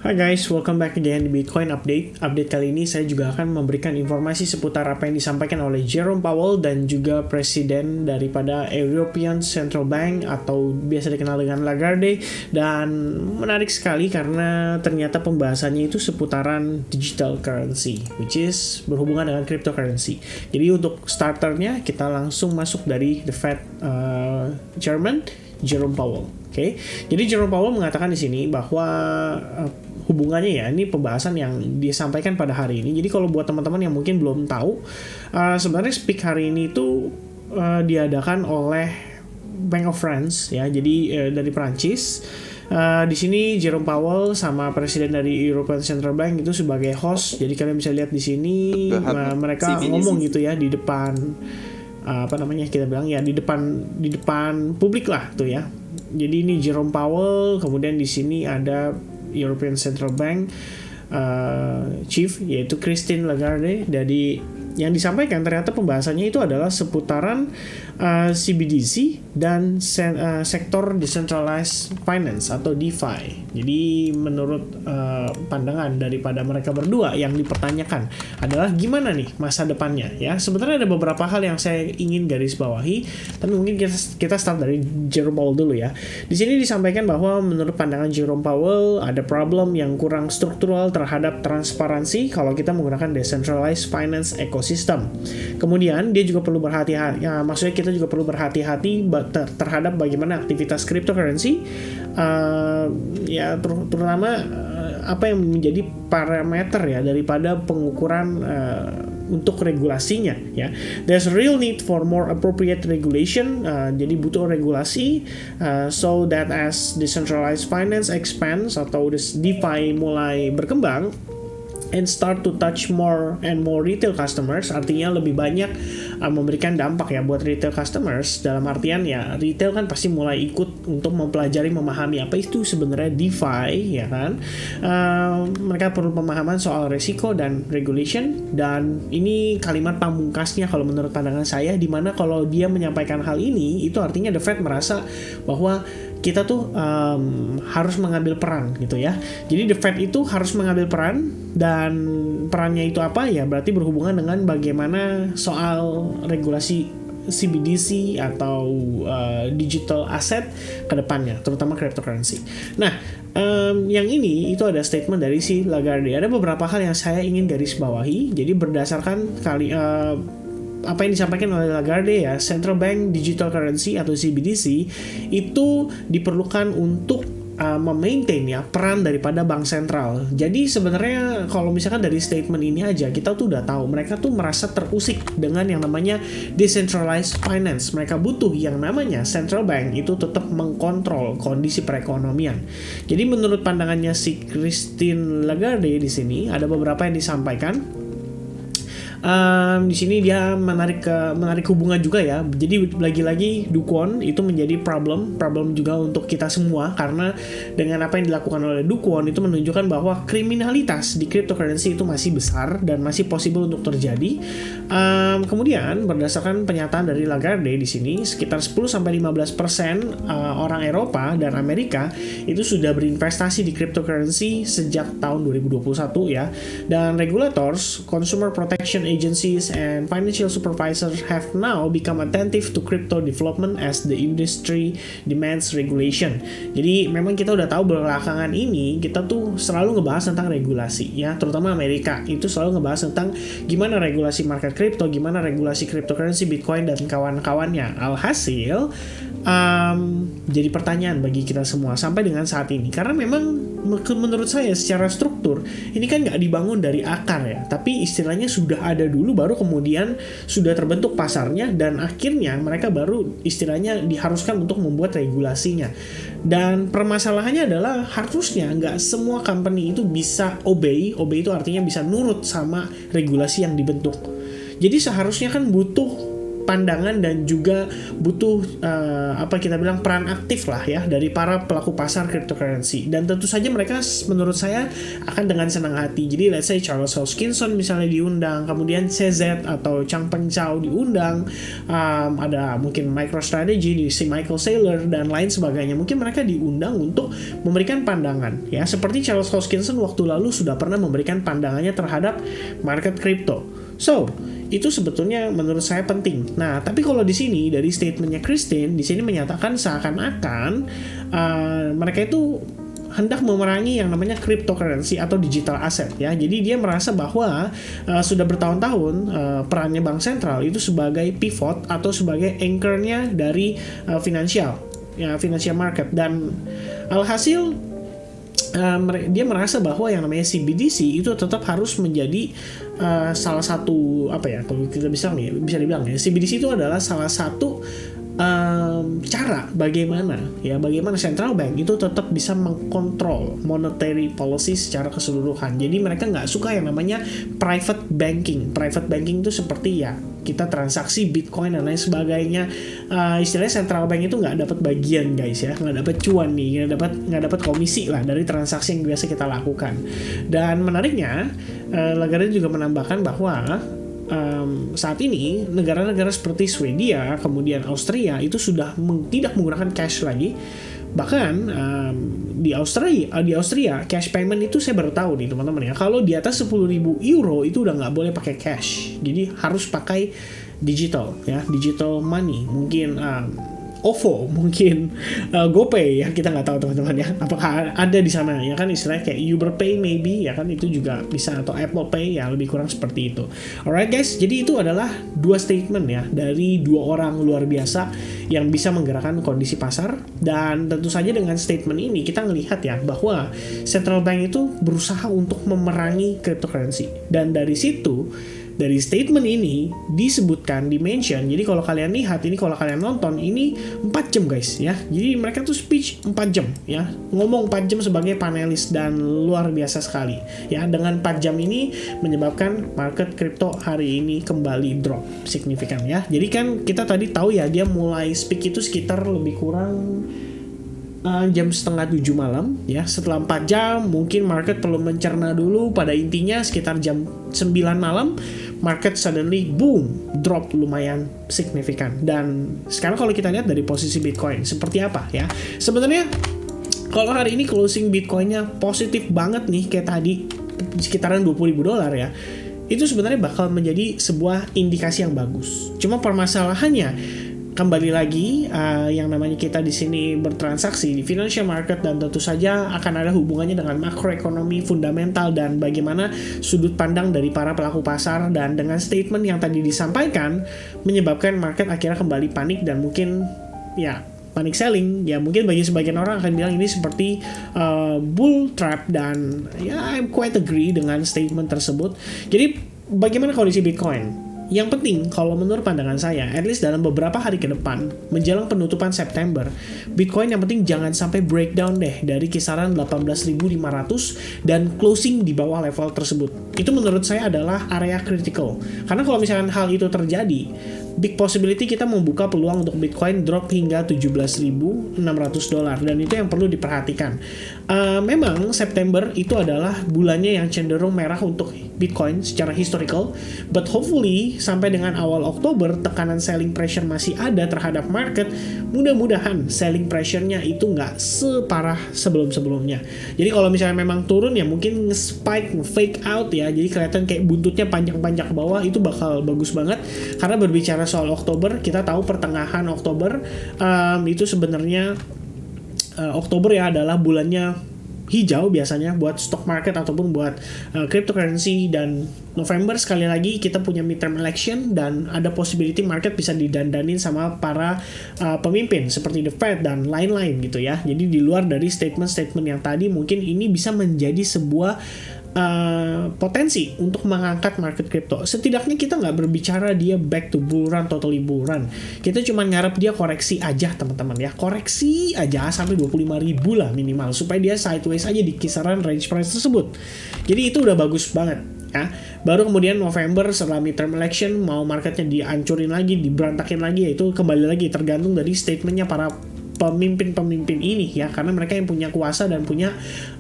Hai guys, welcome back again di Bitcoin Update. Update kali ini saya juga akan memberikan informasi seputar apa yang disampaikan oleh Jerome Powell dan juga presiden daripada European Central Bank atau biasa dikenal dengan Lagarde. Dan menarik sekali karena ternyata pembahasannya itu seputaran digital currency, which is berhubungan dengan cryptocurrency. Jadi untuk starternya kita langsung masuk dari the Fed Chairman Jerome Powell. Oke, jadi Jerome Powell mengatakan di sini bahwa hubungannya ya, ini pembahasan yang disampaikan pada hari ini. Jadi kalau buat teman-teman yang mungkin belum tahu, sebenarnya speak hari ini itu diadakan oleh Bank of France ya. Jadi dari Prancis. Di sini Jerome Powell sama presiden dari European Central Bank itu sebagai host. Jadi kalian bisa lihat di sini mereka ngomong gitu ya di depan kita bilang ya di depan publik lah tuh ya. Jadi ini Jerome Powell, kemudian di sini ada European Central Bank Chief yaitu Christine Lagarde. Dari yang disampaikan ternyata pembahasannya itu adalah seputaran CBDC dan sektor decentralized finance atau DeFi. Jadi menurut pandangan daripada mereka berdua yang dipertanyakan adalah gimana nih masa depannya ya. Sebenarnya ada beberapa hal yang saya ingin garis bawahi, tapi mungkin kita start dari Jerome Powell dulu ya. Di sini disampaikan bahwa menurut pandangan Jerome Powell ada problem yang kurang struktural terhadap transparansi kalau kita menggunakan decentralized finance ecosystem. Kemudian dia juga perlu berhati-hati, maksudnya kita juga perlu berhati-hati terhadap bagaimana aktivitas cryptocurrency, terutama apa yang menjadi parameter ya daripada pengukuran untuk regulasinya ya. There's a real need for more appropriate regulation. Jadi butuh regulasi so that as decentralized finance expands atau DeFi mulai berkembang and start to touch more and more retail customers, artinya lebih banyak memberikan dampak ya buat retail customers, dalam artian ya retail kan pasti mulai ikut untuk mempelajari, memahami apa itu sebenarnya DeFi ya kan. Mereka perlu pemahaman soal resiko dan regulation, dan ini kalimat pamungkasnya kalau menurut pandangan saya, dimana kalau dia menyampaikan hal ini itu artinya The Fed merasa bahwa kita tuh harus mengambil peran gitu ya. Jadi The Fed itu harus mengambil peran, dan perannya itu apa ya, berarti berhubungan dengan bagaimana soal regulasi CBDC atau digital asset ke depannya, terutama cryptocurrency. Nah, yang ini itu ada statement dari si Lagarde. Ada beberapa hal yang saya ingin garis bawahi. Jadi berdasarkan apa yang disampaikan oleh Lagarde ya, Central Bank Digital Currency atau CBDC itu diperlukan untuk memaintain ya peran daripada bank sentral. Jadi sebenarnya kalau misalkan dari statement ini aja kita tuh udah tahu mereka tuh merasa terusik dengan yang namanya decentralized finance. Mereka butuh yang namanya central bank itu tetap mengkontrol kondisi perekonomian. Jadi menurut pandangannya si Christine Lagarde di sini ada beberapa yang disampaikan. Di sini dia menarik hubungan juga ya. Jadi lagi-lagi Do Kwon itu menjadi problem juga untuk kita semua, karena dengan apa yang dilakukan oleh Do Kwon itu menunjukkan bahwa kriminalitas di cryptocurrency itu masih besar dan masih possible untuk terjadi. Kemudian berdasarkan pernyataan dari Lagarde di sini sekitar 10-15% orang Eropa dan Amerika itu sudah berinvestasi di cryptocurrency sejak tahun 2021 ya. Dan regulators, consumer protection agencies and financial supervisors have now become attentive to crypto development as the industry demands regulation. Jadi memang kita udah tahu belakangan ini kita tuh selalu ngebahas tentang regulasi ya, terutama Amerika itu selalu ngebahas tentang gimana regulasi market crypto, gimana regulasi cryptocurrency, Bitcoin dan kawan-kawannya. Alhasil jadi pertanyaan bagi kita semua sampai dengan saat ini, karena memang menurut saya secara struktur ini kan nggak dibangun dari akar ya, tapi istilahnya sudah ada dulu, baru kemudian sudah terbentuk pasarnya, dan akhirnya mereka baru istilahnya diharuskan untuk membuat regulasinya. Dan permasalahannya adalah harusnya nggak semua company itu bisa obey itu artinya bisa nurut sama regulasi yang dibentuk. Jadi seharusnya kan butuh pandangan dan juga butuh peran aktif lah ya dari para pelaku pasar cryptocurrency. Dan tentu saja mereka menurut saya akan dengan senang hati. Jadi let's say Charles Hoskinson misalnya diundang, kemudian CZ atau Changpeng Zhao diundang, ada mungkin MicroStrategy di si Michael Saylor dan lain sebagainya. Mungkin mereka diundang untuk memberikan pandangan ya, seperti Charles Hoskinson waktu lalu sudah pernah memberikan pandangannya terhadap market crypto. So, itu sebetulnya menurut saya penting. Nah, tapi kalau di sini dari statementnya Christine, di sini menyatakan seakan-akan mereka itu hendak memerangi yang namanya cryptocurrency atau digital asset ya. Jadi dia merasa bahwa sudah bertahun-tahun perannya bank sentral itu sebagai pivot atau sebagai anchor-nya dari financial market, dan alhasil dia merasa bahwa yang namanya CBDC itu tetap harus menjadi salah satu kalau kita bisa dibilang ya, CBDC itu adalah salah satu cara bagaimana central bank itu tetap bisa mengkontrol monetary policy secara keseluruhan. Jadi mereka nggak suka yang namanya private banking. Private banking itu seperti ya kita transaksi Bitcoin dan lain sebagainya. Istilahnya central bank itu nggak dapat bagian guys ya, nggak dapat cuan nih, nggak dapat komisi lah dari transaksi yang biasa kita lakukan. Dan menariknya Lagarde juga menambahkan bahwa saat ini negara-negara seperti Swedia, kemudian Austria itu sudah tidak menggunakan cash lagi. Bahkan di Austria cash payment itu saya baru tahu nih teman-teman ya, kalau di atas 10.000 euro itu udah nggak boleh pakai cash, jadi harus pakai digital money, mungkin OVO, mungkin GoPay ya, kita nggak tahu teman-teman ya, apakah ada di sana ya kan, istilahnya kayak Uber Pay maybe ya kan, itu juga bisa, atau Apple Pay ya, lebih kurang seperti itu. Alright guys, jadi itu adalah dua statement ya dari dua orang luar biasa yang bisa menggerakkan kondisi pasar. Dan tentu saja dengan statement ini kita melihat ya bahwa central bank itu berusaha untuk memerangi cryptocurrency, dan dari situ, dari statement ini disebutkan, dimention. Jadi kalau kalian lihat ini, kalau kalian nonton ini 4 jam guys ya. Jadi mereka tuh speech 4 jam ya. Ngomong 4 jam sebagai panelis, dan luar biasa sekali. Ya, dengan 4 jam ini menyebabkan market crypto hari ini kembali drop signifikan ya. Jadi kan kita tadi tahu ya, dia mulai speak itu sekitar lebih kurang jam setengah 7 malam ya. Setelah 4 jam mungkin market perlu mencerna dulu. Pada intinya sekitar jam 9 malam market suddenly boom, drop lumayan signifikan. Dan sekarang kalau kita lihat dari posisi Bitcoin seperti apa ya, sebenarnya kalau hari ini closing Bitcoinnya positif banget nih kayak tadi sekitaran $20.000 ya, itu sebenarnya bakal menjadi sebuah indikasi yang bagus. Cuma permasalahannya kembali lagi yang namanya kita di sini bertransaksi di financial market, dan tentu saja akan ada hubungannya dengan makroekonomi fundamental dan bagaimana sudut pandang dari para pelaku pasar. Dan dengan statement yang tadi disampaikan menyebabkan market akhirnya kembali panik, dan mungkin ya panic selling ya, mungkin bagi sebagian orang akan bilang ini seperti bull trap, dan ya I'm quite agree dengan statement tersebut. Jadi bagaimana kondisi Bitcoin? Yang penting kalau menurut pandangan saya, at least dalam beberapa hari ke depan menjelang penutupan September, Bitcoin yang penting jangan sampai breakdown deh dari kisaran 18.500 dan closing di bawah level tersebut. Itu menurut saya adalah area critical. Karena kalau misalkan hal itu terjadi, big possibility kita membuka peluang untuk Bitcoin drop hingga $17.600, dan itu yang perlu diperhatikan. Memang September itu adalah bulannya yang cenderung merah untuk Bitcoin secara historical, but hopefully sampai dengan awal Oktober tekanan selling pressure masih ada terhadap market. Mudah-mudahan selling pressure-nya itu nggak separah sebelum-sebelumnya. Jadi kalau misalnya memang turun ya mungkin spike, fake out ya, jadi kelihatan kayak buntutnya panjang-panjang ke bawah, itu bakal bagus banget. Karena berbicara soal Oktober, kita tahu pertengahan Oktober itu sebenarnya Oktober ya adalah bulannya hijau biasanya buat stock market ataupun buat cryptocurrency, dan November sekali lagi kita punya midterm election, dan ada possibility market bisa didandanin sama para pemimpin seperti the Fed dan lain-lain gitu ya. Jadi di luar dari statement-statement yang tadi, mungkin ini bisa menjadi sebuah potensi untuk mengangkat market crypto. Setidaknya kita nggak berbicara dia back to bull run, totally bull run. Kita cuma ngarep dia koreksi aja teman-teman ya. Koreksi aja sampai 25.000 lah minimal, supaya dia sideways aja di kisaran range price tersebut. Jadi itu udah bagus banget. ya. Baru kemudian November setelah midterm election mau marketnya dihancurin lagi, diberantakin lagi, itu kembali lagi tergantung dari statementnya para pemimpin-pemimpin ini ya, karena mereka yang punya kuasa dan punya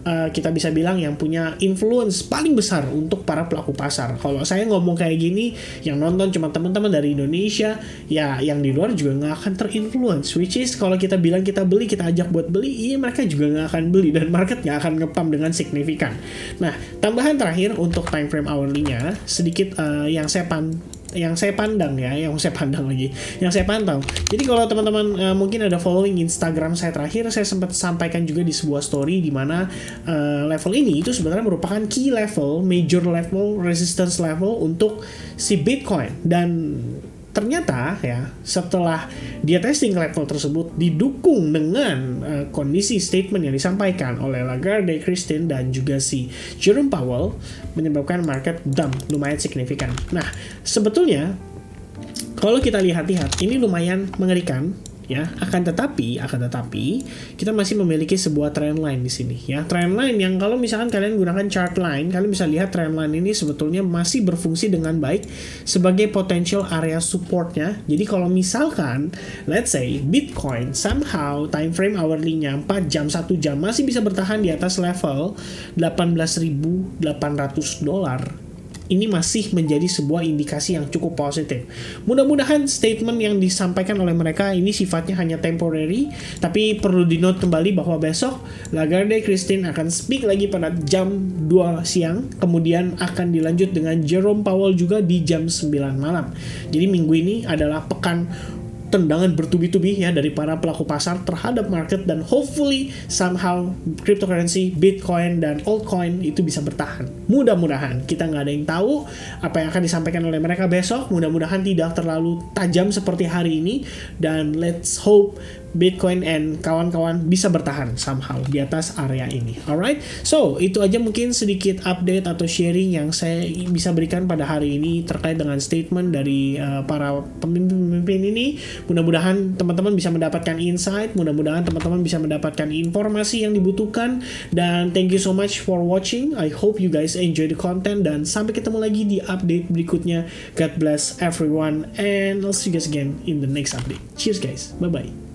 kita bisa bilang yang punya influence paling besar untuk para pelaku pasar. Kalau saya ngomong kayak gini, yang nonton cuma teman-teman dari Indonesia, ya yang di luar juga nggak akan terinfluence, which is kalau kita bilang kita beli, kita ajak buat beli, iya mereka juga nggak akan beli dan market nggak akan ngepump dengan signifikan. Nah, tambahan terakhir untuk time frame hourly-nya sedikit yang saya pandang ya, yang saya pantau. Jadi kalau teman-teman mungkin ada following Instagram saya terakhir, saya sempat sampaikan juga di sebuah story di mana level ini itu sebenarnya merupakan key level, major level, resistance level untuk si Bitcoin. Dan ternyata ya setelah dia testing level tersebut didukung dengan kondisi statement yang disampaikan oleh Lagarde, Christine dan juga si Jerome Powell menyebabkan market dump lumayan signifikan. Nah, sebetulnya kalau kita lihat-lihat ini lumayan mengerikan ya, akan tetapi kita masih memiliki sebuah trend line di sini ya. Trend line yang kalau misalkan kalian gunakan chart line, kalian bisa lihat trend line ini sebetulnya masih berfungsi dengan baik sebagai potential area supportnya. Jadi kalau misalkan let's say Bitcoin somehow time frame hourly-nya 4 jam 1 jam masih bisa bertahan di atas level $18.800, ini masih menjadi sebuah indikasi yang cukup positif. Mudah-mudahan statement yang disampaikan oleh mereka ini sifatnya hanya temporary, tapi perlu di-note kembali bahwa besok Lagarde Christine akan speak lagi pada jam 2 siang, kemudian akan dilanjut dengan Jerome Powell juga di jam 9 malam. Jadi minggu ini adalah pekan tendangan bertubi-tubi ya dari para pelaku pasar terhadap market, dan hopefully somehow cryptocurrency, Bitcoin dan altcoin itu bisa bertahan. Mudah-mudahan, kita nggak ada yang tahu apa yang akan disampaikan oleh mereka besok. Mudah-mudahan tidak terlalu tajam seperti hari ini, dan let's hope Bitcoin and kawan-kawan bisa bertahan somehow di atas area ini. Alright, so itu aja mungkin sedikit update atau sharing yang saya bisa berikan pada hari ini terkait dengan statement dari para pemimpin ini. Mudah-mudahan teman-teman bisa mendapatkan insight, mudah-mudahan teman-teman bisa mendapatkan informasi yang dibutuhkan, dan thank you so much for watching. I hope you guys enjoy the content, dan sampai ketemu lagi di update berikutnya. God bless everyone, and I'll see you guys again in the next update. Cheers guys, bye-bye.